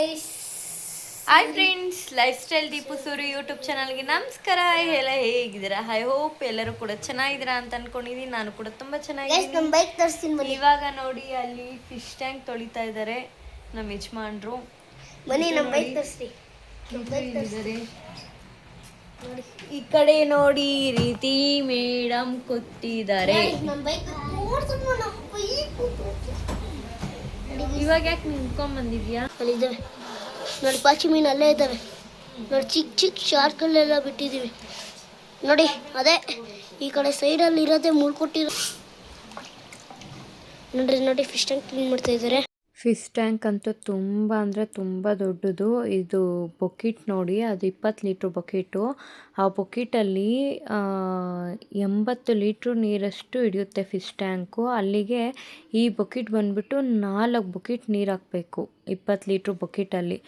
Hi friends, life style Deepu Suri YouTube ಚಾನಲ್ಗೆ ನಮಸ್ಕಾರ. ಎಲ್ಲ ಹೇಗಿದ್ದೀರಾ? ಐ ಹೋಪ್ ಎಲ್ಲರೂ ಕೂಡ ಚೆನ್ನಾಗಿದ್ದೀರಾ ಅಂತ ಅನ್ಕೊಂಡಿದ್ದೀನಿ. ನಾನು ಕೂಡ ತುಂಬ ಚೆನ್ನಾಗಿದ್ದೀನಿ. ಇವಾಗ ನೋಡಿ ಅಲ್ಲಿ ಫಿಶ್ ಟ್ಯಾಂಕ್ ತೊಳಿತಾ ಇದ್ದಾರೆ ನಮ್ಮ ಯಜಮಾನ್ರು. ಈ ಕಡೆ ನೋಡಿ ರೀತಿ ಮೇಡಮ್ ಕೂತಿದ್ದಾರೆ. ಇವಾಗ ಯಾಕೆ ನಿಂತ್ಕೊಂಡ್ ಬಂದಿದ್ಯಾ? ನೋಡಿ ಪಾಚಿ ಮೀನು ಅಲ್ಲೇ ಇದ್ದಾವೆ ನೋಡಿ, ಚಿಕ್ಕ ಚಿಕ್ಕ ಶಾರ್ಕಲ್ಲೆಲ್ಲ ಬಿಟ್ಟಿದ್ದೀವಿ ನೋಡಿ. ಅದೇ ಈ ಕಡೆ ಸೈಡಲ್ಲಿ ಇರೋದೇ ಮುಳ್ಕೊಟ್ಟಿರೋ ನೋಡ್ರಿ. ನೋಡಿ ಫಿಶ್ ಟ್ಯಾಂಕ್ ಕ್ಲೀನ್ ಮಾಡ್ತಾ ಇದ್ದಾರೆ. ಫಿಶ್ ಟ್ಯಾಂಕ್ ಅಂತೂ ತುಂಬ ಅಂದರೆ ತುಂಬ ದೊಡ್ಡದು. ಇದು ಬೊಕಿಟ್ ನೋಡಿ, ಅದು 20 ಲೀಟ್ರ್ ಬೊಕಿಟು. ಆ ಬೊಕಿಟಲ್ಲಿ 80 ಲೀಟ್ರ್ ನೀರಷ್ಟು ಹಿಡಿಯುತ್ತೆ ಫಿಶ್ ಟ್ಯಾಂಕು. ಅಲ್ಲಿಗೆ ಈ ಬೊಕಿಟ್ ಬಂದುಬಿಟ್ಟು 4 ಬೊಕಿಟ್ ನೀರು ಹಾಕಬೇಕು 20 ಲೀಟ್ರ್ ಬೊಕಿಟಲ್ಲಿ.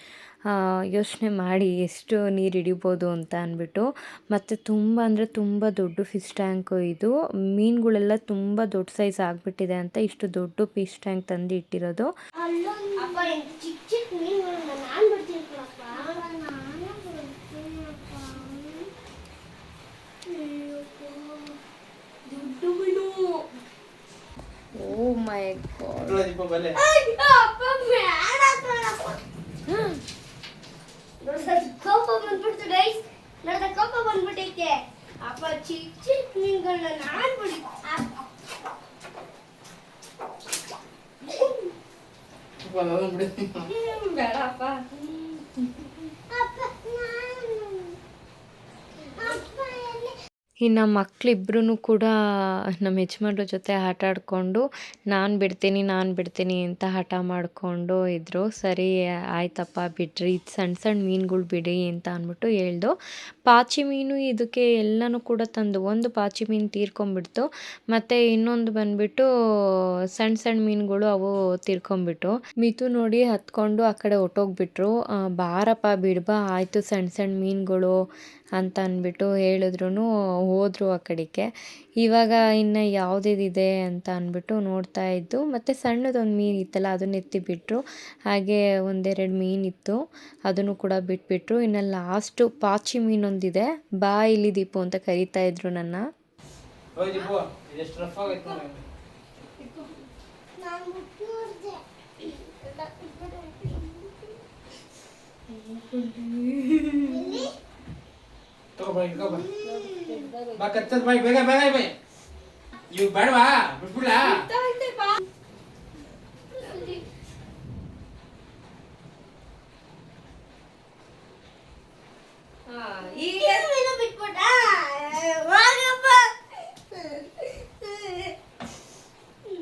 ಯೋಚನೆ ಮಾಡಿ ಎಷ್ಟು ನೀರು ಹಿಡಿಬೋದು ಅಂತ ಅಂದ್ಬಿಟ್ಟು. ಮತ್ತು ತುಂಬ ಅಂದರೆ ತುಂಬ ದೊಡ್ಡ ಫಿಶ್ ಟ್ಯಾಂಕು ಇದು. ಮೀನುಗಳೆಲ್ಲ ತುಂಬ ದೊಡ್ಡ ಸೈಜ್ ಆಗಿಬಿಟ್ಟಿದೆ ಅಂತ ಇಷ್ಟು ದೊಡ್ಡ ಫಿಶ್ ಟ್ಯಾಂಕ್ ತಂದು ಇಟ್ಟಿರೋದು. ಓ ಮೈ ಗಾಡ್, ಕೋಪ ಬಂದ್ಬಿಡ್ತು ಗೈಸ್. ನೋಡಿದ ಕೋಪ ಬಂದ್ಬಿಟ್ಟೈತೆ. ಅಪ್ಪ ಚಿಕ್ಕ ಚಿಕ್ಕ ಮೀನುಗಳನ್ನ ನಾನು ಬಿಡಿ ಬೇಡಪ್ಪ. ಇನ್ನು ಮಕ್ಕಳಿಬ್ರು ಕೂಡ ನಮ್ಮ ಯಜಮಾನ್ರ ಜೊತೆ ಆಟ ಆಡಿಕೊಂಡು ನಾನು ಬಿಡ್ತೀನಿ ಅಂತ ಹಠ ಮಾಡಿಕೊಂಡು ಇದ್ದರು. ಸರಿ ಆಯ್ತಪ್ಪ ಬಿಡ್ರಿ, ಇದು ಸಣ್ಣ ಸಣ್ಣ ಮೀನುಗಳು ಬಿಡಿ ಅಂತ ಅಂದ್ಬಿಟ್ಟು ಹೇಳ್ದು. ಪಾಚಿ ಮೀನು ಇದಕ್ಕೆ ಎಲ್ಲನೂ ಕೂಡ ತಂದು, ಒಂದು ಪಾಚಿ ಮೀನು ತೀರ್ಕೊಂಬಿಡ್ತು, ಮತ್ತು ಇನ್ನೊಂದು ಬಂದುಬಿಟ್ಟು ಸಣ್ಣ ಸಣ್ಣ ಮೀನುಗಳು ಅವು ತೀರ್ಕೊಂಬಿಟ್ಟು. ಮಿತು ನೋಡಿ ಹತ್ಕೊಂಡು ಆ ಕಡೆ ಹೊಟ್ಟೋಗ್ಬಿಟ್ರು. ಬಾರಪ್ಪ ಬಿಡ್ಬಾ, ಆಯಿತು ಸಣ್ಣ ಸಣ್ಣ ಮೀನುಗಳು ಅಂತ ಅಂದ್ಬಿಟ್ಟು ಹೇಳಿದ್ರು. ಹೋದರು ಆ ಕಡೆಗೆ. ಇವಾಗ ಇನ್ನು ಯಾವುದಿದೆ ಅಂತ ಅಂದ್ಬಿಟ್ಟು ನೋಡ್ತಾ ಇದ್ದು. ಮತ್ತು ಸಣ್ಣದೊಂದು ಮೀನು ಇತ್ತಲ್ಲ ಅದನ್ನ ಎತ್ತಿಬಿಟ್ರು. ಹಾಗೆ ಒಂದೆರಡು ಮೀನಿತ್ತು, ಅದನ್ನು ಕೂಡ ಬಿಟ್ಬಿಟ್ರು. ಇನ್ನು ಲಾಸ್ಟು ಪಾಚಿ ಮೀನೊಂದಿದೆ. ಬಾ ಇಲ್ಲಿ ದೀಪು ಅಂತ ಕರೀತಾ ಇದ್ರು ನನ್ನ. ಇವ್ ಬೇಡವಾ ಬಿಟ್ಬಿಡ್ಲಾ?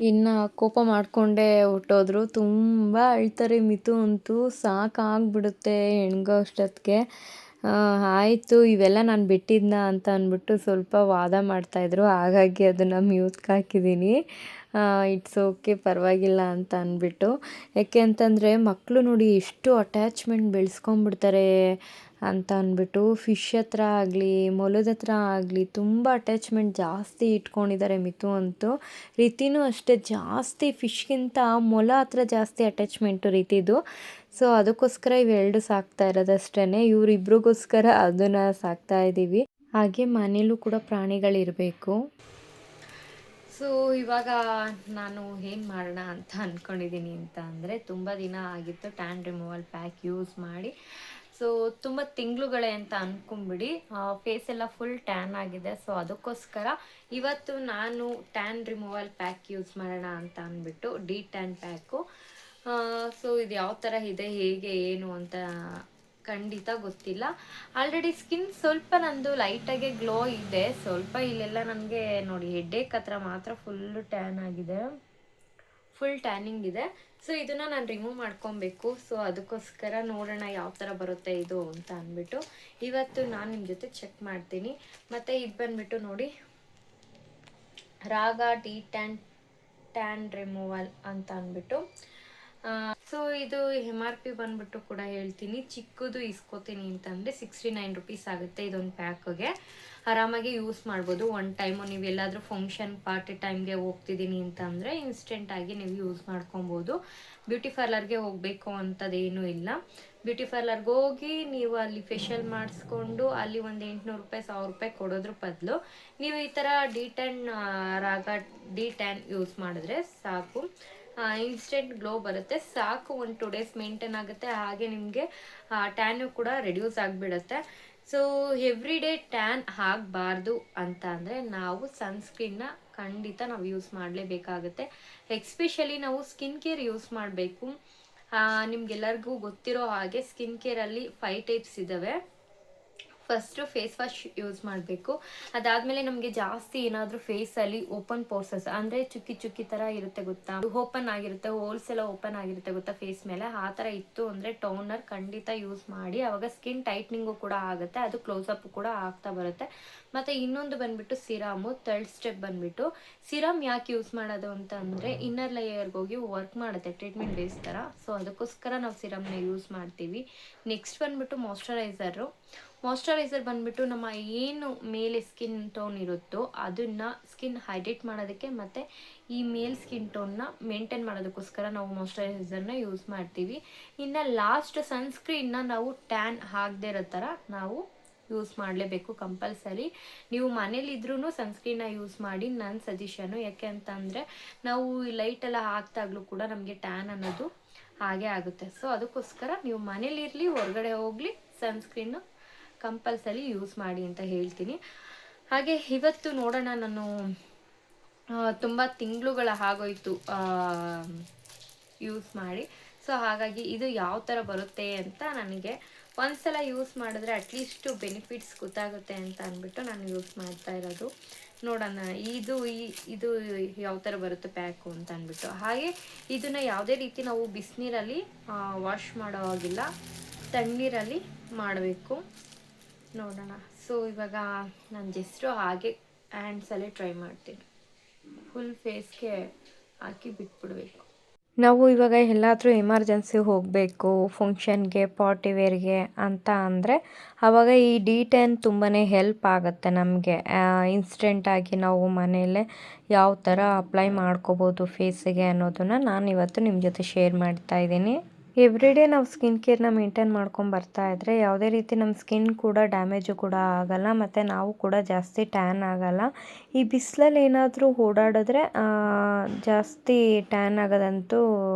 ಇನ್ನು ಕೋಪ ಮಾಡಿಕೊಂಡೇ ಹೊಟ್ಟೋದ್ರು. ತುಂಬ ಅಳ್ತಾರೆ ಮಿತು ಅಂತೂ, ಸಾಕಾಗ್ಬಿಡುತ್ತೆ ಹೆಣ್ಗೋ ಅಷ್ಟೊತ್ತಿಗೆ. ಆಯಿತು ಇವೆಲ್ಲ ನಾನು ಬಿಟ್ಟಿದ್ನ ಅಂತ ಅಂದ್ಬಿಟ್ಟು ಸ್ವಲ್ಪ ವಾದ ಮಾಡ್ತಾಯಿದ್ರು. ಹಾಗಾಗಿ ಅದನ್ನು ಮ್ಯೂಟ್ಗೆ ಹಾಕಿದ್ದೀನಿ. ಇಟ್ಸ್ ಓಕೆ, ಪರವಾಗಿಲ್ಲ ಅಂತ ಅಂದ್ಬಿಟ್ಟು. ಯಾಕೆ ಅಂತಂದರೆ ಮಕ್ಕಳು ನೋಡಿ ಎಷ್ಟು ಅಟ್ಯಾಚ್ಮೆಂಟ್ ಬೆಳೆಸ್ಕೊಂಡ್ಬಿಡ್ತಾರೆ ಅಂತ ಅಂದ್ಬಿಟ್ಟು. ಫಿಶ್ ಹತ್ರ ಆಗಲಿ ಮೊಲದ ಹತ್ರ ಆಗಲಿ ತುಂಬ ಅಟ್ಯಾಚ್ಮೆಂಟ್ ಜಾಸ್ತಿ ಇಟ್ಕೊಂಡಿದ್ದಾರೆ ಮಿತು ಅಂತೂ. ರೀತಿನೂ ಅಷ್ಟೇ, ಜಾಸ್ತಿ ಫಿಶ್ಗಿಂತ ಮೊಲ ಹತ್ರ ಜಾಸ್ತಿ ಅಟ್ಯಾಚ್ಮೆಂಟು ರೀತಿದು. ಸೊ ಅದಕ್ಕೋಸ್ಕರ ಇವೆರಡು ಸಾಕ್ತಾ ಇರೋದಷ್ಟೇ. ಇವರಿಬ್ರಿಗೋಸ್ಕರ ಅದನ್ನು ಸಾಕ್ತಾ ಇದ್ದೀವಿ. ಹಾಗೆ ಮನೇಲೂ ಕೂಡ ಪ್ರಾಣಿಗಳಿರಬೇಕು. ಸೊ ಇವಾಗ ನಾನು ಏನು ಮಾಡೋಣ ಅಂತ ಅಂದ್ಕೊಂಡಿದ್ದೀನಿ ಅಂತ ಅಂದರೆ, ತುಂಬ ದಿನ ಆಗಿತ್ತು ಟ್ಯಾನ್ ರಿಮೂವಲ್ ಪ್ಯಾಕ್ ಯೂಸ್ ಮಾಡಿ. ಸೊ ತುಂಬ ತಿಂಗಳುಗಳೇ ಅಂತ ಅಂದ್ಕೊಂಬಿಡಿ. ಫೇಸ್ ಎಲ್ಲ ಫುಲ್ ಟ್ಯಾನ್ ಆಗಿದೆ. ಸೊ ಅದಕ್ಕೋಸ್ಕರ ಇವತ್ತು ನಾನು ಟ್ಯಾನ್ ರಿಮೂವಲ್ ಪ್ಯಾಕ್ ಯೂಸ್ ಮಾಡೋಣ ಅಂತ ಅಂದ್ಬಿಟ್ಟು, ಡಿ ಟ್ಯಾನ್ ಪ್ಯಾಕು. ಸೊ ಇದು ಯಾವ ಥರ ಇದೆ, ಹೇಗೆ ಏನು ಅಂತ ಖಂಡಿತ ಗೊತ್ತಿಲ್ಲ. ಆಲ್ರೆಡಿ ಸ್ಕಿನ್ ಸ್ವಲ್ಪ ನಂದು ಲೈಟಾಗೆ ಗ್ಲೋ ಇದೆ. ಸ್ವಲ್ಪ ಇಲ್ಲೆಲ್ಲ ನನಗೆ ನೋಡಿ ಹೆಡ್ಡೇಕ್ ಹತ್ರ ಮಾತ್ರ ಫುಲ್ಲು ಟ್ಯಾನ್ ಆಗಿದೆ, ಫುಲ್ ಟ್ಯಾನಿಂಗ್ ಇದೆ. ಸೊ ಇದನ್ನು ನಾನು ರಿಮೂವ್ ಮಾಡ್ಕೊಬೇಕು. ಸೊ ಅದಕ್ಕೋಸ್ಕರ ನೋಡೋಣ ಯಾವ ಥರ ಬರುತ್ತೆ ಇದು ಅಂತ ಅಂದ್ಬಿಟ್ಟು ಇವತ್ತು ನಾನು ನಿಮ್ಮ ಜೊತೆ ಚೆಕ್ ಮಾಡ್ತೀನಿ. ಮತ್ತು ಇದು ಬಂದುಬಿಟ್ಟು ನೋಡಿ, ರಾಗ ಡಿ ಟ್ಯಾನ್ ರಿಮೂವಲ್ ಅಂತ ಅಂದ್ಬಿಟ್ಟು ಸೊ ಇದು MRP ಬಂದ್ಬಿಟ್ಟು ಕೂಡ ಹೇಳ್ತೀನಿ. ಚಿಕ್ಕದು ಇಸ್ಕೋತೀನಿ ಅಂತಂದರೆ 69 ರುಪೀಸ್ ಆಗುತ್ತೆ ಇದೊಂದು ಪ್ಯಾಕ್ಗೆ. ಆರಾಮಾಗಿ ಯೂಸ್ ಮಾಡ್ಬೋದು. ಒನ್ ಟೈಮು ನೀವು ಎಲ್ಲಾದರೂ ಫಂಕ್ಷನ್ ಪಾರ್ಟಿ ಟೈಮ್ಗೆ ಹೋಗ್ತಿದ್ದೀನಿ ಅಂತಂದರೆ ಇನ್ಸ್ಟೆಂಟಾಗಿ ನೀವು ಯೂಸ್ ಮಾಡ್ಕೊಬೋದು. ಬ್ಯೂಟಿ ಪಾರ್ಲರ್ಗೆ ಹೋಗಬೇಕು ಅಂಥದ್ದೇನೂ ಇಲ್ಲ. ಬ್ಯೂಟಿ ಪಾರ್ಲರ್ಗೆ ಹೋಗಿ ನೀವು ಅಲ್ಲಿ ಫೇಶಿಯಲ್ ಮಾಡಿಸ್ಕೊಂಡು ಅಲ್ಲಿ ಒಂದು 800 ರೂಪಾಯಿ 1000 ರೂಪಾಯಿ ಕೊಡೋದ್ರ ಬದಲು ನೀವು ಈ ಥರ ರಾಗ ಡಿ10 ಯೂಸ್ ಮಾಡಿದ್ರೆ ಸಾಕು. ಇನ್ಸ್ಟೆಂಟ್ ಗ್ಲೋ ಬರುತ್ತೆ ಸಾಕು. ಒಂದು 2 ಡೇಸ್ ಮೇಂಟೈನ್ ಆಗುತ್ತೆ. ಹಾಗೆ ನಿಮಗೆ ಟ್ಯಾನು ಕೂಡ ರೆಡ್ಯೂಸ್ ಆಗಿಬಿಡುತ್ತೆ. ಸೊ ಎವ್ರಿ ಡೇ ಟ್ಯಾನ್ ಆಗಬಾರ್ದು ಅಂತ ಅಂದರೆ ನಾವು ಸನ್ಸ್ಕ್ರೀನ್ನ ಖಂಡಿತ ನಾವು ಯೂಸ್ ಮಾಡಲೇಬೇಕಾಗುತ್ತೆ. ಎಕ್ಸ್ಪೆಷಲಿ ನಾವು ಸ್ಕಿನ್ ಕೇರ್ ಯೂಸ್ ಮಾಡಬೇಕು. ನಿಮ್ಗೆಲ್ಲರಿಗೂ ಗೊತ್ತಿರೋ ಹಾಗೆ ಸ್ಕಿನ್ ಕೇರಲ್ಲಿ 5 ಟೈಪ್ಸ್ ಇದ್ದಾವೆ. ಫಸ್ಟು ಫೇಸ್ ವಾಶ್ ಯೂಸ್ ಮಾಡಬೇಕು. ಅದಾದಮೇಲೆ ನಮಗೆ ಜಾಸ್ತಿ ಏನಾದರೂ ಫೇಸಲ್ಲಿ ಓಪನ್ ಪೋರ್ಸಸ್ ಅಂದರೆ ಚುಕ್ಕಿ ಚುಕ್ಕಿ ಥರ ಇರುತ್ತೆ ಗೊತ್ತಾ, ಓಪನ್ ಆಗಿರುತ್ತೆ, ಹೋಲ್ಸ್ ಎಲ್ಲ ಓಪನ್ ಆಗಿರುತ್ತೆ ಗೊತ್ತಾ ಫೇಸ್ ಮೇಲೆ, ಆ ಥರ ಇತ್ತು ಅಂದರೆ ಟೋನರ್ ಖಂಡಿತ ಯೂಸ್ ಮಾಡಿ. ಆವಾಗ ಸ್ಕಿನ್ ಟೈಟ್ನಿಂಗು ಕೂಡ ಆಗುತ್ತೆ, ಅದು ಕ್ಲೋಸಪ್ ಕೂಡ ಆಗ್ತಾ ಬರುತ್ತೆ. ಮತ್ತು ಇನ್ನೊಂದು ಬಂದುಬಿಟ್ಟು ಸಿರಾಮು. ಥರ್ಡ್ ಸ್ಟೆಪ್ ಬಂದುಬಿಟ್ಟು ಸಿರಮ್ ಯಾಕೆ ಯೂಸ್ ಮಾಡೋದು ಅಂತ ಅಂದರೆ ಇನ್ನರ್ ಲೇಯರ್ಗೆ ಹೋಗಿ ವರ್ಕ್ ಮಾಡುತ್ತೆ ಟ್ರೀಟ್ಮೆಂಟ್ ಬೇಸ್ ಥರ. ಸೊ ಅದಕ್ಕೋಸ್ಕರ ನಾವು ಸಿರಮ್ನ ಯೂಸ್ ಮಾಡ್ತೀವಿ. ನೆಕ್ಸ್ಟ್ ಬಂದುಬಿಟ್ಟು ಮಾಯ್ಶ್ಚರೈಸರ್ ಬಂದುಬಿಟ್ಟು ನಮ್ಮ ಏನು ಮೇಲೆ ಸ್ಕಿನ್ ಟೋನ್ ಇರುತ್ತೋ ಅದನ್ನು ಸ್ಕಿನ್ ಹೈಡ್ರೇಟ್ ಮಾಡೋದಕ್ಕೆ ಮತ್ತು ಈ ಮೇಲ್ ಸ್ಕಿನ್ ಟೋನ್ನ ಮೇಂಟೈನ್ ಮಾಡೋದಕ್ಕೋಸ್ಕರ ನಾವು ಮಾಯ್ಶ್ಚರೈಸರ್ನ ಯೂಸ್ ಮಾಡ್ತೀವಿ. ಇನ್ನು ಲಾಸ್ಟ್ ಸನ್ಸ್ಕ್ರೀನ್ನ ನಾವು ಟ್ಯಾನ್ ಆಗದೆ ಇರೋ ಥರ ನಾವು ಯೂಸ್ ಮಾಡಲೇಬೇಕು ಕಂಪಲ್ಸರಿ. ನೀವು ಮನೇಲಿದ್ರೂ ಸನ್ಸ್ಕ್ರೀನ್ನ ಯೂಸ್ ಮಾಡಿ ನನ್ನ ಸಜೆಷನು. ಯಾಕೆ ಅಂತ ಅಂದರೆ ನಾವು ಲೈಟೆಲ್ಲ ಹಾಕ್ದಾಗಲೂ ಕೂಡ ನಮಗೆ ಟ್ಯಾನ್ ಅನ್ನೋದು ಹಾಗೇ ಆಗುತ್ತೆ. ಸೊ ಅದಕ್ಕೋಸ್ಕರ ನೀವು ಮನೇಲಿರಲಿ ಹೊರಗಡೆ ಹೋಗಲಿ ಸನ್ಸ್ಕ್ರೀನು ಕಂಪಲ್ಸರಿ ಯೂಸ್ ಮಾಡಿ ಅಂತ ಹೇಳ್ತೀನಿ. ಹಾಗೆ ಇವತ್ತು ನೋಡೋಣ, ನಾನು ತುಂಬ ತಿಂಗಳುಗಳ ಆಗೋಯ್ತು ಯೂಸ್ ಮಾಡಿ. ಸೊ ಹಾಗಾಗಿ ಇದು ಯಾವ ಥರ ಬರುತ್ತೆ ಅಂತ ನನಗೆ ಒಂದ್ಸಲ ಯೂಸ್ ಮಾಡಿದ್ರೆ ಅಟ್ಲೀಸ್ಟು ಬೆನಿಫಿಟ್ಸ್ ಗೊತ್ತಾಗುತ್ತೆ ಅಂತ ಅಂದ್ಬಿಟ್ಟು ನಾನು ಯೂಸ್ ಮಾಡ್ತಾ ಇರೋದು. ನೋಡೋಣ ಇದು ಯಾವ ಥರ ಬರುತ್ತೆ ಪ್ಯಾಕು ಅಂತ ಅಂದ್ಬಿಟ್ಟು. ಹಾಗೆ ಇದನ್ನು ಯಾವುದೇ ರೀತಿ ನಾವು ಬಿಸಿನೀರಲ್ಲಿ ವಾಶ್ ಮಾಡೋ ಹಾಗಿಲ್ಲ, ತಣ್ಣೀರಲ್ಲಿ ಮಾಡಬೇಕು. ನೋಡೋಣ. ಸೊ ಇವಾಗ ನಾನು ಜಸ್ಟು ಹಾಗೆ ಹ್ಯಾಂಡ್ಸಲ್ಲೇ ಟ್ರೈ ಮಾಡ್ತೀನಿ. ಫುಲ್ ಫೇಸ್ಗೆ ಹಾಕಿ ಬಿಟ್ಬಿಡ್ಬೇಕು. ನಾವು ಇವಾಗ ಎಲ್ಲಾದರೂ ಎಮರ್ಜೆನ್ಸಿ ಹೋಗಬೇಕು ಫಂಕ್ಷನ್ಗೆ, ಪಾರ್ಟಿ ವೇರ್ಗೆ ಅಂತ ಅಂದರೆ ಆವಾಗ ಈ ಡಿ10 ತುಂಬಾ ಹೆಲ್ಪ್ ಆಗುತ್ತೆ ನಮಗೆ. ಇನ್ಸ್ಟೆಂಟಾಗಿ ನಾವು ಮನೆಯಲ್ಲೇ ಯಾವ ಥರ ಅಪ್ಲೈ ಮಾಡ್ಕೋಬೋದು ಫೇಸಿಗೆ ಅನ್ನೋದನ್ನು ನಾನು ಇವತ್ತು ನಿಮ್ಮ ಜೊತೆ ಶೇರ್ ಮಾಡ್ತಾ ಇದ್ದೀನಿ. ಎವ್ರಿಡೇ ನಾವು ಸ್ಕಿನ್ ಕೇರ್ನ ಮೇಂಟೈನ್ ಮಾಡ್ಕೊಂಡು ಬರ್ತಾ ಇದ್ದರೆ ಯಾವುದೇ ರೀತಿ ನಮ್ಮ ಸ್ಕಿನ್ ಕೂಡ ಡ್ಯಾಮೇಜು ಕೂಡ ಆಗೋಲ್ಲ ಮತ್ತು ನಾವು ಕೂಡ ಜಾಸ್ತಿ ಟ್ಯಾನ್ ಆಗೋಲ್ಲ. ಈ ಬಿಸಿಲಲ್ಲಿ ಏನಾದರೂ ಓಡಾಡಿದ್ರೆ ಜಾಸ್ತಿ ಟ್ಯಾನ್ ಆಗೋದಂತೂ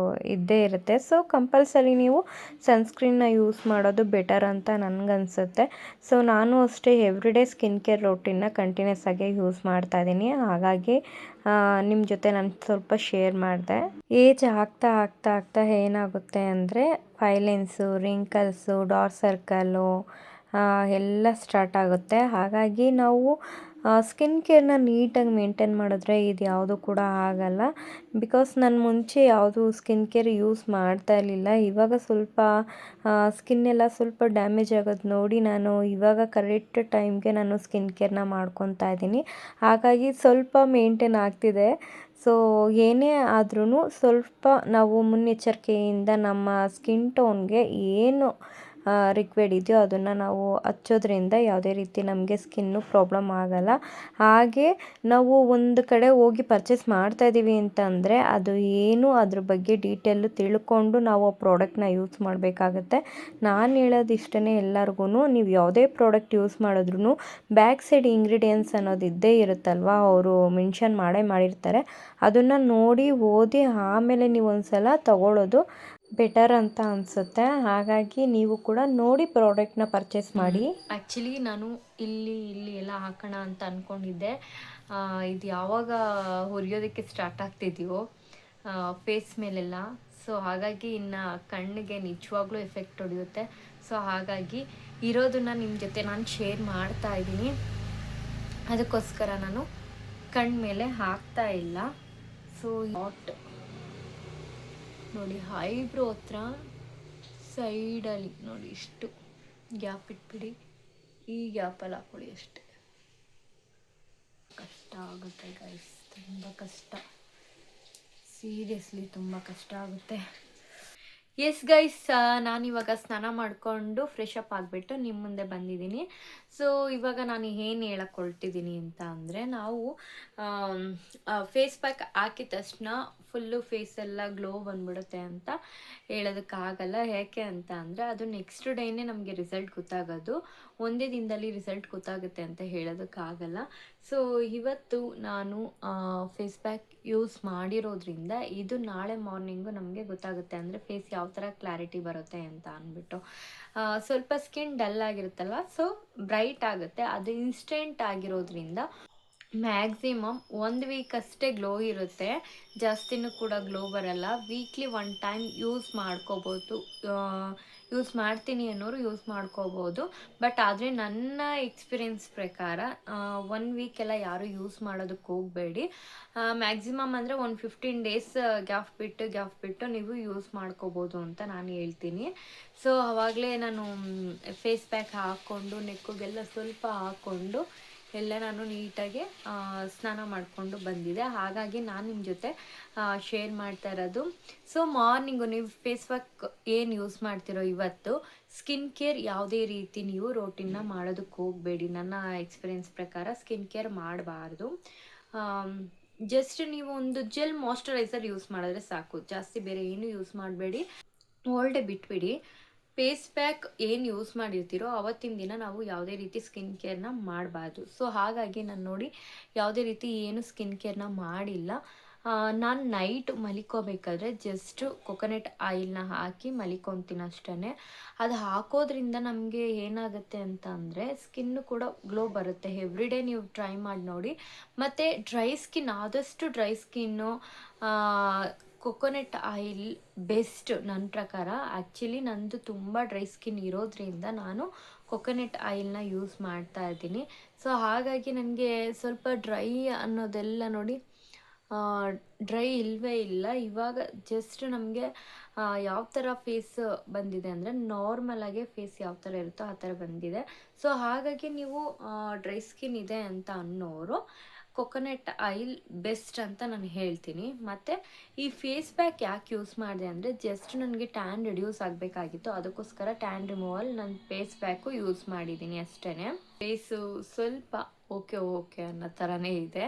ಇದ್ದೇ ಇರುತ್ತೆ. ಸೊ ಕಂಪಲ್ಸರಿ ನೀವು ಸನ್ಸ್ಕ್ರೀನ್ನ ಯೂಸ್ ಮಾಡೋದು ಬೆಟರ್ ಅಂತ ನನಗನ್ಸುತ್ತೆ. ಸೊ ನಾನು ಅಷ್ಟೇ ಎವ್ರಿಡೇ ಸ್ಕಿನ್ ಕೇರ್ ರೊಟೀನ್ನ ಕಂಟಿನ್ಯೂಸ್ ಆಗಿ ಯೂಸ್ ಮಾಡ್ತಾ ಇದ್ದೀನಿ. ಹಾಗಾಗಿ ನಿಮ್ಮ ಜೊತೆ ನಾನು ಸ್ವಲ್ಪ ಶೇರ್ ಮಾಡಿದೆ. ಏಜ್ ಆಗ್ತಾ ಏನಾಗುತ್ತೆ ಅಂದರೆ ಫೈಲೆನ್ಸು, ರಿಂಕಲ್ಸು, ಡಾರ್ಕ್ ಸರ್ಕಲ್ಲು ಎಲ್ಲ ಸ್ಟಾರ್ಟ್ ಆಗುತ್ತೆ. ಹಾಗಾಗಿ ನಾವು ಸ್ಕಿನ್ ಕೇರ್ನ ನೀಟಾಗಿ ಮೇಂಟೈನ್ ಮಾಡಿದ್ರೆ ಇದು ಯಾವುದು ಕೂಡ ಆಗಲ್ಲ. ಬಿಕಾಸ್ ನಾನು ಮುಂಚೆ ಯಾವುದು ಸ್ಕಿನ್ ಕೇರ್ ಯೂಸ್ ಮಾಡ್ತಾ ಇರಲಿಲ್ಲ. ಇವಾಗ ಸ್ವಲ್ಪ ಸ್ಕಿನ್ನೆಲ್ಲ ಸ್ವಲ್ಪ ಡ್ಯಾಮೇಜ್ ಆಗೋದು ನೋಡಿ ನಾನು ಇವಾಗ ಕರೆಕ್ಟ್ ಟೈಮ್ಗೆ ನಾನು ಸ್ಕಿನ್ ಕೇರ್ನ ಮಾಡ್ಕೊತಾ ಇದ್ದೀನಿ. ಹಾಗಾಗಿ ಸ್ವಲ್ಪ ಮೇಂಟೈನ್ ಆಗ್ತಿದೆ. ಸೊ ಏನೇ ಆದ್ರೂ ಸ್ವಲ್ಪ ನಾವು ಮುನ್ನೆಚ್ಚರಿಕೆಯಿಂದ ನಮ್ಮ ಸ್ಕಿನ್ ಟೋನ್ಗೆ ಏನು ರಿಕ್ವೈರ್ಡ್ ಇದೆಯೋ ಅದನ್ನು ನಾವು ಹಚ್ಚೋದ್ರಿಂದ ಯಾವುದೇ ರೀತಿ ನಮಗೆ ಸ್ಕಿನ್ನು ಪ್ರಾಬ್ಲಮ್ ಆಗಲ್ಲ. ಹಾಗೆ ನಾವು ಒಂದು ಕಡೆ ಹೋಗಿ ಪರ್ಚೇಸ್ ಮಾಡ್ತಾಯಿದ್ದೀವಿ ಅಂತಂದರೆ ಅದು ಏನು ಅದ್ರ ಬಗ್ಗೆ ಡೀಟೇಲು ತಿಳ್ಕೊಂಡು ನಾವು ಆ ಪ್ರಾಡಕ್ಟ್ನ ಯೂಸ್ ಮಾಡಬೇಕಾಗತ್ತೆ. ನಾನು ಹೇಳೋದು ಇಷ್ಟೇ ಎಲ್ಲರಿಗೂ, ನೀವು ಯಾವುದೇ ಪ್ರಾಡಕ್ಟ್ ಯೂಸ್ ಮಾಡಿದ್ರೂ ಬ್ಯಾಕ್ ಸೈಡ್ ಇಂಗ್ರೀಡಿಯೆಂಟ್ಸ್ ಅನ್ನೋದು ಇದ್ದೇ ಇರುತ್ತಲ್ವ, ಅವರು ಮೆನ್ಷನ್ ಮಾಡಿರ್ತಾರೆ. ಅದನ್ನು ನೋಡಿ ಓದಿ ಆಮೇಲೆ ನೀವು ಒಂದು ಸಲ ತಗೊಳ್ಳೋದು ಬೆಟರ್ ಅಂತ ಅನಿಸುತ್ತೆ. ಹಾಗಾಗಿ ನೀವು ಕೂಡ ನೋಡಿ ಪ್ರಾಡಕ್ಟ್ನ ಪರ್ಚೇಸ್ ಮಾಡಿ. ಆ್ಯಕ್ಚುಲಿ ನಾನು ಇಲ್ಲಿ ಎಲ್ಲ ಹಾಕೋಣ ಅಂತ ಅಂದ್ಕೊಂಡಿದ್ದೆ. ಇದು ಯಾವಾಗ ಹುರಿಯೋದಕ್ಕೆ ಸ್ಟಾರ್ಟ್ ಆಗ್ತಿದೆಯೋ ಫೇಸ್ ಮೇಲೆಲ್ಲ, ಸೊ ಹಾಗಾಗಿ ಇನ್ನು ಕಣ್ಣಿಗೆ ನಿಜವಾಗ್ಲೂ ಎಫೆಕ್ಟ್ ಹೊಡೆಯುತ್ತೆ. ಸೊ ಹಾಗಾಗಿ ಇರೋದನ್ನು ನಿಮ್ಮ ಜೊತೆ ನಾನು ಶೇರ್ ಮಾಡ್ತಾ ಇದ್ದೀನಿ. ಅದಕ್ಕೋಸ್ಕರ ನಾನು ಕಣ್ಣ ಮೇಲೆ ಹಾಕ್ತಾ ಇಲ್ಲ. ಸೊ ನೋಡಿ ಐಬ್ರೋ ಹತ್ರ ಸೈಡಲ್ಲಿ ನೋಡಿ ಇಷ್ಟು ಗ್ಯಾಪ್ ಇಟ್ಬಿಡಿ, ಈ ಗ್ಯಾಪಲ್ಲಿ ಹಾಕೊಳ್ಳಿ ಅಷ್ಟೆ. ಕಷ್ಟ ಆಗುತ್ತೆ ಗೈಸ್, ತುಂಬ ಕಷ್ಟ, ಸೀರಿಯಸ್ಲಿ ತುಂಬ ಕಷ್ಟ ಆಗುತ್ತೆ. ಎಸ್ ಗೈಸ್, ನಾನಿವಾಗ ಸ್ನಾನ ಮಾಡಿಕೊಂಡು ಫ್ರೆಶ್ ಅಪ್ ಆಗಿಬಿಟ್ಟು ನಿಮ್ಮ ಮುಂದೆ ಬಂದಿದ್ದೀನಿ. ಸೊ ಇವಾಗ ನಾನು ಏನು ಹೇಳಕ್ಕೆ ಹೊರಟಿದ್ದೀನಿ ಅಂತ ಅಂದರೆ, ನಾವು ಫೇಸ್ ಪ್ಯಾಕ್ ಹಾಕಿದ ತಕ್ಷಣ ಫುಲ್ಲು ಫೇಸೆಲ್ಲ ಗ್ಲೋ ಬಂದ್ಬಿಡುತ್ತೆ ಅಂತ ಹೇಳೋದಕ್ಕಾಗಲ್ಲ. ಯಾಕೆ ಅಂತ ಅಂದರೆ, ಅದು ನೆಕ್ಸ್ಟ್ ಡೇನೇ ನಮಗೆ ರಿಸಲ್ಟ್ ಗೊತ್ತಾಗೋದು, ಒಂದೇ ದಿನದಲ್ಲಿ ರಿಸಲ್ಟ್ ಗೊತ್ತಾಗುತ್ತೆ ಅಂತ ಹೇಳೋದಕ್ಕಾಗಲ್ಲ. ಸೊ ಇವತ್ತು ನಾನು ಫೇಸ್ ಪ್ಯಾಕ್ ಯೂಸ್ ಮಾಡಿರೋದ್ರಿಂದ ಇದು ನಾಳೆ ಮಾರ್ನಿಂಗು ನಮಗೆ ಗೊತ್ತಾಗುತ್ತೆ, ಅಂದರೆ ಫೇಸ್ ಯಾವ ಥರ ಕ್ಲಾರಿಟಿ ಬರುತ್ತೆ ಅಂತ ಅಂದ್ಬಿಟ್ಟು. ಸ್ವಲ್ಪ ಸ್ಕಿನ್ ಡಲ್ ಆಗಿರುತ್ತಲ್ವ, ಸೊ ಬ್ರೈಟ್ ಆಗುತ್ತೆ. ಅದು ಇನ್ಸ್ಟೆಂಟ್ ಆಗಿರೋದ್ರಿಂದ ಮ್ಯಾಕ್ಸಿಮಮ್ 1 ವೀಕ್ ಅಷ್ಟೇ ಗ್ಲೋ ಇರುತ್ತೆ, ಜಾಸ್ತಿನೂ ಕೂಡ ಗ್ಲೋ ಬರಲ್ಲ. ವೀಕ್ಲಿ 1 ಟೈಮ್ ಯೂಸ್ ಮಾಡ್ಕೋಬೋದು. ಯೂಸ್ ಮಾಡ್ತೀನಿ ಅನ್ನೋರು ಯೂಸ್ ಮಾಡ್ಕೋಬೋದು. ಬಟ್ ಆದರೆ ನನ್ನ ಎಕ್ಸ್ಪೀರಿಯನ್ಸ್ ಪ್ರಕಾರ 1 ವೀಕೆಲ್ಲ ಯಾರು ಯೂಸ್ ಮಾಡೋದಕ್ಕೆ ಹೋಗಬೇಡಿ. ಮ್ಯಾಕ್ಸಿಮಮ್ ಅಂದರೆ ಒಂದು 15 ಡೇಸ್ ಗ್ಯಾಪ್ ಬಿಟ್ಟು ನೀವು ಯೂಸ್ ಮಾಡ್ಕೋಬೋದು ಅಂತ ನಾನು ಹೇಳ್ತೀನಿ. ಸೊ ಆವಾಗಲೇ ನಾನು ಫೇಸ್ ಪ್ಯಾಕ್ ಹಾಕ್ಕೊಂಡು ನೆಕ್ಕಿಗೆಲ್ಲ ಸ್ವಲ್ಪ ಹಾಕ್ಕೊಂಡು ಎಲ್ಲ ನಾನು ನೀಟಾಗಿ ಸ್ನಾನ ಮಾಡಿಕೊಂಡು ಬಂದಿದೆ. ಹಾಗಾಗಿ ನಾನು ನಿಮ್ಮ ಜೊತೆ ಶೇರ್ ಮಾಡ್ತಾ ಇರೋದು. ಸೊ ಮಾರ್ನಿಂಗು ನೀವು ಫೇಸ್ ಪ್ಯಾಕ್ ಏನು ಯೂಸ್ ಮಾಡ್ತಿರೋ ಇವತ್ತು ಸ್ಕಿನ್ ಕೇರ್ ಯಾವುದೇ ರೀತಿ ನೀವು ರೋಟೀನ್ನ ಮಾಡೋದಕ್ಕೆ ಹೋಗಬೇಡಿ. ನನ್ನ ಎಕ್ಸ್ಪೀರಿಯನ್ಸ್ ಪ್ರಕಾರ ಸ್ಕಿನ್ ಕೇರ್ ಮಾಡಬಾರ್ದು. ಜಸ್ಟ್ ನೀವು ಒಂದು ಜೆಲ್ ಮಾಯ್ಶ್ಚರೈಸರ್ ಯೂಸ್ ಮಾಡಿದ್ರೆ ಸಾಕು, ಜಾಸ್ತಿ ಬೇರೆ ಏನು ಯೂಸ್ ಮಾಡಬೇಡಿ. ಓಲ್ಡೇ ಬಿಟ್ಬಿಡಿ. ಫೇಸ್ ಪ್ಯಾಕ್ ಏನು ಯೂಸ್ ಮಾಡಿರ್ತೀರೋ ಅವತ್ತಿನ ದಿನ ನಾವು ಯಾವುದೇ ರೀತಿ ಸ್ಕಿನ್ ಕೇರ್ನ ಮಾಡಬಾರ್ದು. ಸೊ ಹಾಗಾಗಿ ನಾನು ನೋಡಿ ಯಾವುದೇ ರೀತಿ ಏನು ಸ್ಕಿನ್ ಕೇರ್ನ ಮಾಡಿಲ್ಲ. ನಾನು ನೈಟ್ ಮಲಿಕೋಬೇಕಾದ್ರೆ ಜಸ್ಟ್ ಕೊಕೊನಟ್ ಆಯಿಲ್ನ ಹಾಕಿ ಮಲಿಕೊತೀನಿ ಅಷ್ಟೇ. ಅದು ಹಾಕೋದ್ರಿಂದ ನಮಗೆ ಏನಾಗುತ್ತೆ ಅಂತ ಅಂದರೆ ಸ್ಕಿನ್ನು ಕೂಡ ಗ್ಲೋ ಬರುತ್ತೆ. ಎವ್ರಿಡೇ ನೀವು ಟ್ರೈ ಮಾಡಿ ನೋಡಿ. ಮತ್ತು ಡ್ರೈ ಸ್ಕಿನ್, ಆದಷ್ಟು dry skin coconut oil best ನನ್ನ ಪ್ರಕಾರ. ಆ್ಯಕ್ಚುಲಿ ನಂದು ತುಂಬ ಡ್ರೈ ಸ್ಕಿನ್ ಇರೋದ್ರಿಂದ ನಾನು ಕೊಕೊನಟ್ ಆಯಿಲ್ನ ಯೂಸ್ ಮಾಡ್ತಾ ಇದ್ದೀನಿ. ಸೊ ಹಾಗಾಗಿ ನನಗೆ ಸ್ವಲ್ಪ ಡ್ರೈ ಅನ್ನೋದೆಲ್ಲ ನೋಡಿ ಡ್ರೈ ಇಲ್ಲವೇ ಇಲ್ಲ. ಇವಾಗ ಜಸ್ಟ್ ನಮಗೆ ಯಾವ ಥರ ಫೇಸ್ ಬಂದಿದೆ ಅಂದರೆ ನಾರ್ಮಲಾಗೆ ಫೇಸ್ ಯಾವ ಥರ ಇರುತ್ತೋ ಆ ಥರ ಬಂದಿದೆ. ಸೊ ಹಾಗಾಗಿ ನೀವು ಡ್ರೈ ಸ್ಕಿನ್ ಇದೆ ಅಂತ ಅನ್ನೋರು ಕೊಕೊನಟ್ ಆಯಿಲ್ ಬೆಸ್ಟ್ ಅಂತ ನಾನು ಹೇಳ್ತೀನಿ. ಮತ್ತು ಈ ಫೇಸ್ ಪ್ಯಾಕ್ ಯಾಕೆ ಯೂಸ್ ಮಾಡಿದೆ ಅಂದರೆ, ಜಸ್ಟ್ ನನಗೆ ಟ್ಯಾನ್ ರಿಡ್ಯೂಸ್ ಆಗಬೇಕಾಗಿತ್ತು, ಅದಕ್ಕೋಸ್ಕರ ಟ್ಯಾನ್ ರಿಮೂವಲ್ ನಾನು ಫೇಸ್ ಪ್ಯಾಕು ಯೂಸ್ ಮಾಡಿದ್ದೀನಿ ಅಷ್ಟೇ. ಫೇಸು ಸ್ವಲ್ಪ ಓಕೆ ಅನ್ನೋ ಥರನೇ ಇದೆ.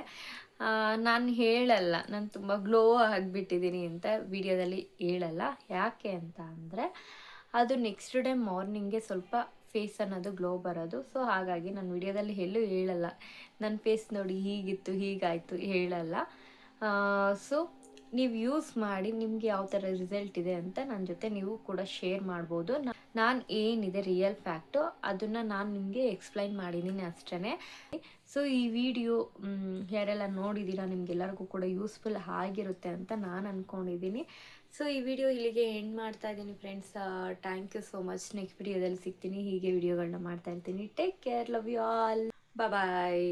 ನಾನು ಹೇಳಲ್ಲ ನಾನು ತುಂಬ ಗ್ಲೋ ಆಗಿಬಿಟ್ಟಿದ್ದೀನಿ ಅಂತ ವಿಡಿಯೋದಲ್ಲಿ ಹೇಳಲ್ಲ. ಯಾಕೆ ಅಂತ ಅಂದರೆ, ಅದು ನೆಕ್ಸ್ಟ್ ಡೇ ಮಾರ್ನಿಂಗ್ಗೆ ಸ್ವಲ್ಪ ಫೇಸ್ ಅನ್ನೋದು ಗ್ಲೋ ಬರೋದು. ಸೊ ಹಾಗಾಗಿ ನಾನು ವಿಡಿಯೋದಲ್ಲಿ ಎಲ್ಲೂ ಹೇಳಲ್ಲ ನನ್ನ ಫೇಸ್ ನೋಡಿ ಹೀಗಿತ್ತು ಹೀಗಾಯಿತು ಹೇಳಲ್ಲ. ಸೊ ನೀವು ಯೂಸ್ ಮಾಡಿ ನಿಮಗೆ ಯಾವ ಥರ ರಿಸಲ್ಟ್ ಇದೆ ಅಂತ ನನ್ನ ಜೊತೆ ನೀವು ಕೂಡ ಶೇರ್ ಮಾಡ್ಬೋದು. ನಾನು ಏನಿದೆ ರಿಯಲ್ ಫ್ಯಾಕ್ಟು ಅದನ್ನು ನಾನು ನಿಮಗೆ ಎಕ್ಸ್ಪ್ಲೈನ್ ಮಾಡಿದ್ದೀನಿ ಅಷ್ಟೇ. ಸೊ ಈ ವಿಡಿಯೋ ಯಾರೆಲ್ಲ ನೋಡಿದ್ದೀರಾ ನಿಮಗೆಲ್ಲರಿಗೂ ಕೂಡ ಯೂಸ್ಫುಲ್ ಆಗಿರುತ್ತೆ ಅಂತ ನಾನು ಅಂದ್ಕೊಂಡಿದ್ದೀನಿ. ಸೊ ಈ ವಿಡಿಯೋ ಇಲ್ಲಿಗೆ ಎಂಡ್ ಮಾಡ್ತಾ ಇದ್ದೀನಿ friends. Thank you so much. Next ವಿಡಿಯೋದಲ್ಲಿ ಸಿಗ್ತೀನಿ. ಹೀಗೆ ವಿಡಿಯೋಗಳನ್ನ ಮಾಡ್ತಾ ಇರ್ತೀನಿ. Take care, love you all, bye.